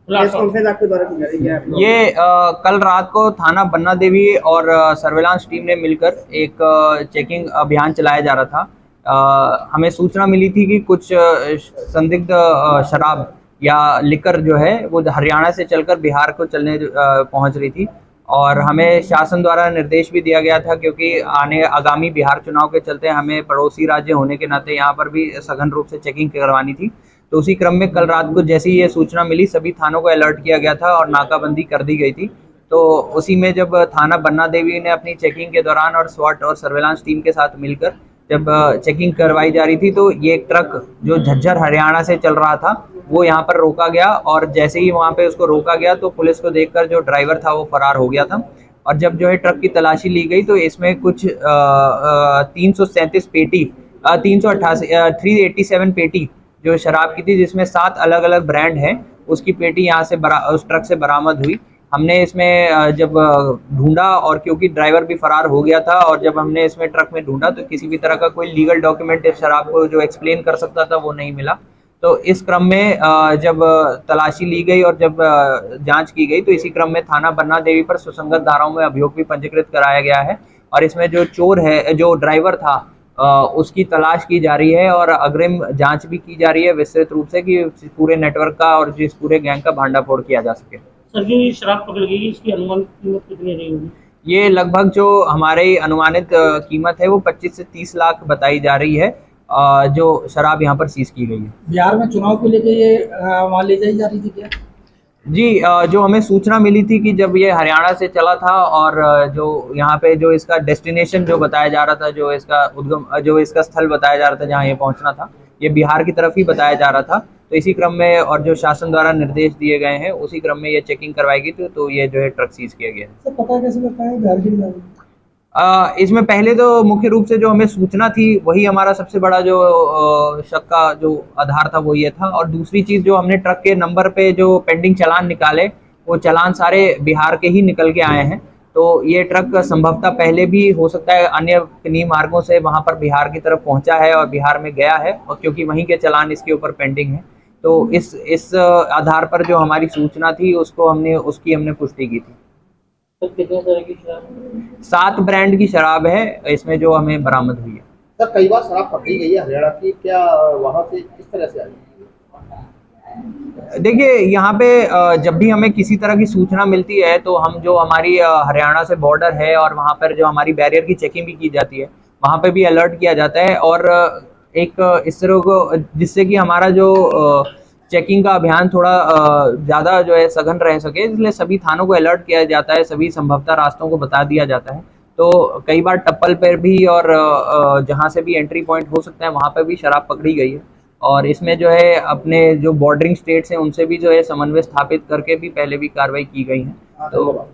Press conference आपके द्वारा की जा रही है? ये कल रात को थाना बन्ना देवी और सर्विलांस टीम ने मिलकर एक चेकिंग अभियान चलाया जा रहा था। हमें सूचना मिली थी कि कुछ संदिग्ध शराब या लिकर जो है वो हरियाणा से चलकर बिहार को चलने पहुंच रही थी, और हमें शासन द्वारा निर्देश भी दिया गया था, क्योंकि आगामी बिहार चुनाव के चलते हमें पड़ोसी राज्य होने के नाते यहाँ पर भी सघन रूप से चेकिंग करवानी थी। तो उसी क्रम में कल रात को जैसे ही ये सूचना मिली, सभी थानों को अलर्ट किया गया था और नाकाबंदी कर दी गई थी। तो उसी में जब थाना बन्ना देवी ने अपनी चेकिंग के दौरान और स्वाट और सर्विलांस टीम के साथ मिलकर जब चेकिंग करवाई जा रही थी, तो ये ट्रक जो झज्जर हरियाणा से चल रहा था वो यहाँ पर रोका गया, और जैसे ही वहाँ पे उसको रोका गया तो पुलिस को देखकर जो ड्राइवर था वो फरार हो गया था। और जब जो है ट्रक की तलाशी ली गई तो इसमें कुछ 337 पेटी 387 पेटी जो शराब की थी, जिसमें 7 अलग अलग ब्रांड हैं, उसकी पेटी यहाँ से उस ट्रक से बरामद हुई। हमने इसमें जब ढूंढा, और क्योंकि ड्राइवर भी फरार हो गया था, और जब हमने इसमें ट्रक में ढूंढा तो किसी भी तरह का कोई लीगल डॉक्यूमेंट इस शराब को जो एक्सप्लेन कर सकता था वो नहीं मिला। तो इस क्रम में जब तलाशी ली गई और जब जांच की गई, तो इसी क्रम में थाना बन्ना देवी पर सुसंगत धाराओं में अभियोग भी पंजीकृत कराया गया है, और इसमें जो चोर है, जो ड्राइवर था, उसकी तलाश की जा रही है और अग्रिम जांच भी की जा रही है विस्तृत रूप से, कि पूरे नेटवर्क का और जिस पूरे गैंग का भांडाफोड़ किया जा सके। सर, ये शराब पकड़ गई, इसकी अनुमानित कीमत कितनी रही होगी? ये लगभग जो हमारी अनुमानित कीमत है वो 25 से 30 लाख बताई जा रही है, जो शराब यहाँ पर सीज की गई है। बिहार में चुनाव को लेकर ये वहाँ ले जाई जा रही थी क्या? जी, जो हमें सूचना मिली थी कि जब ये हरियाणा से चला था, और जो यहाँ पे जो इसका डेस्टिनेशन जो बताया जा रहा था, जो इसका उद्गम, जो इसका स्थल बताया जा रहा था जहाँ ये पहुँचना था, ये बिहार की तरफ ही बताया जा रहा था। तो इसी क्रम में, और जो शासन द्वारा निर्देश दिए गए हैं, उसी क्रम में ये चेकिंग करवाई गई थी, तो ये जो है ट्रक सीज किया गया है। सर, पता कैसे लगता है बिहार की? इसमें पहले तो मुख्य रूप से जो हमें सूचना थी वही हमारा सबसे बड़ा जो शक का जो आधार था वो ये था, और दूसरी चीज जो हमने ट्रक के नंबर पे जो पेंडिंग चालान निकाले, वो चालान सारे बिहार के ही निकल के आए हैं। तो ये ट्रक संभवतः पहले भी हो सकता है अन्य किन्हीं मार्गों से वहां पर बिहार की तरफ पहुंचा है और बिहार में गया है, और क्योंकि वहीं के चालान इसके ऊपर पेंडिंग है, तो इस आधार पर जो हमारी सूचना थी उसकी हमने पुष्टि की थी। तो कितने तरह की शराब? 7 ब्रांड की शराब है इसमें जो हमें बरामद हुई है। सर, कई बार शराब पकड़ी गई है हरियाणा की, क्या वहाँ से किस तरह से आई? देखिए, यहाँ पे जब भी हमें किसी तरह की सूचना मिलती है तो हम जो हमारी हरियाणा से बॉर्डर है और वहाँ पर जो हमारी बैरियर की चेकिंग भी की जाती है, वहाँ पे भी अलर्ट किया जाता है, और एक इस तरह को, जिससे कि हमारा जो चेकिंग का अभियान थोड़ा ज़्यादा जो है सघन रह सके, इसलिए सभी थानों को अलर्ट किया जाता है, सभी संभवतः रास्तों को बता दिया जाता है। तो कई बार टप्पल पर भी और जहाँ से भी एंट्री पॉइंट हो सकता है वहाँ पर भी शराब पकड़ी गई है, और इसमें जो है अपने जो बॉर्डरिंग स्टेट्स हैं उनसे भी जो है समन्वय स्थापित करके भी पहले भी कार्रवाई की गई है। तो